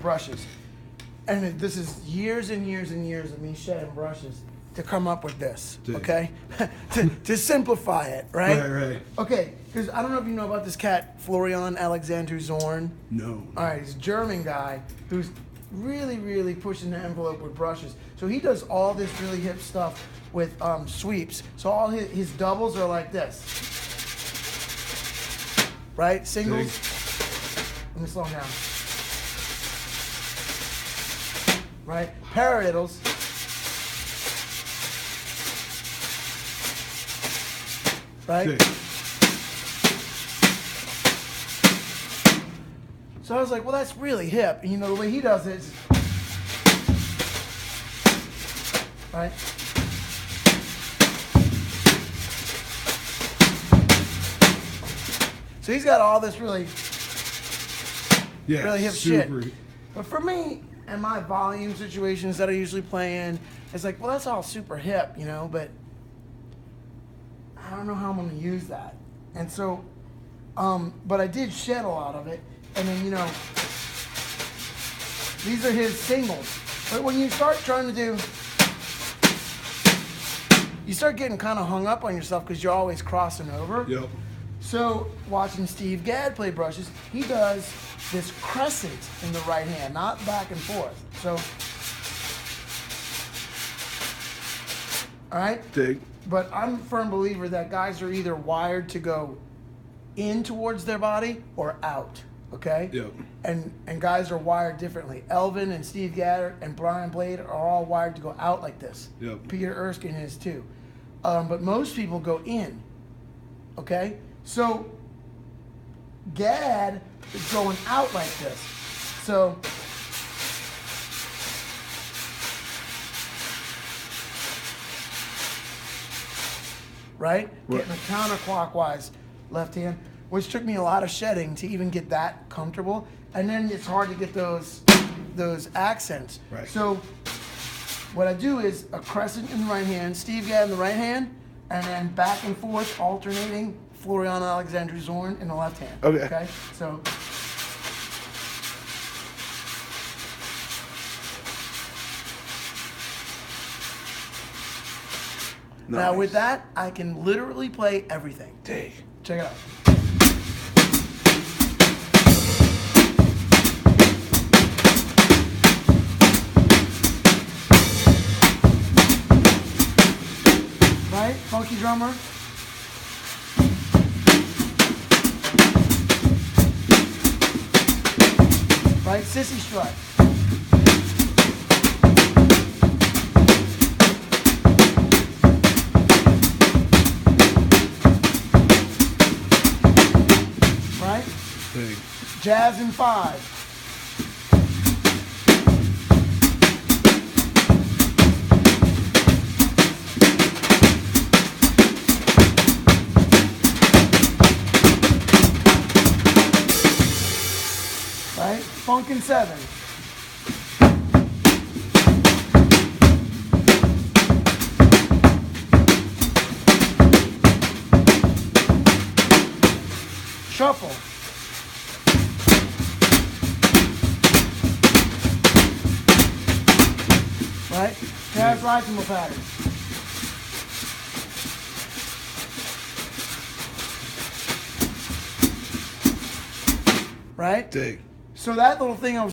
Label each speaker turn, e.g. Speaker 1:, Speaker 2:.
Speaker 1: with brushes. And this is years and years and years of me shedding brushes to come up with this, okay? to simplify it, right?
Speaker 2: Right.
Speaker 1: Okay, because I don't know if you know about this cat, Florian Alexander Zorn.
Speaker 2: No.
Speaker 1: All right, he's a German guy who's really, really pushing the envelope with brushes. So he does all this really hip stuff with sweeps. So all his doubles are like this, right? Singles. Let me slow him down. Right? Paradiddles. Right? So I was like, well, that's really hip. And you know, the way he does it is, right? So he's got all this really hip shit. But for me and my volume situations that I usually play in, it's like, well, that's all super hip, you know, but I don't know how I'm going to use that. And so, but I did shed a lot of it. And then, you know, these are his singles. But when you start trying to do, you start getting kind of hung up on yourself because you're always crossing over.
Speaker 2: Yep.
Speaker 1: So watching Steve Gadd play brushes, he does this crescent in the right hand, not back and forth. So, all right?
Speaker 2: Dig.
Speaker 1: But I'm a firm believer that guys are either wired to go in towards their body or out, okay?
Speaker 2: Yep.
Speaker 1: And guys are wired differently. Elvin and Steve Gadd and Brian Blade are all wired to go out like this.
Speaker 2: Yep.
Speaker 1: Peter Erskine is too. But most people go in, okay? So Gadd is going out like this. So right? Getting a counterclockwise left hand, which took me a lot of shedding to even get that comfortable. And then it's hard to get those accents.
Speaker 2: Right.
Speaker 1: So what I do is a crescent in the right hand, Steve Gadd in the right hand, and then back and forth alternating Florian Alexander Zorn in the left hand.
Speaker 2: Okay.
Speaker 1: So now with that, I can literally play everything.
Speaker 2: Dig.
Speaker 1: Check it out. Right? Funky drummer. Right? Sissy strut. Right?
Speaker 2: Dig.
Speaker 1: Jazz in 5. Right? Funk in 7. Shuffle. Right? Jazz rhythmal pattern. Right?
Speaker 2: Dig.
Speaker 1: So that little thing I was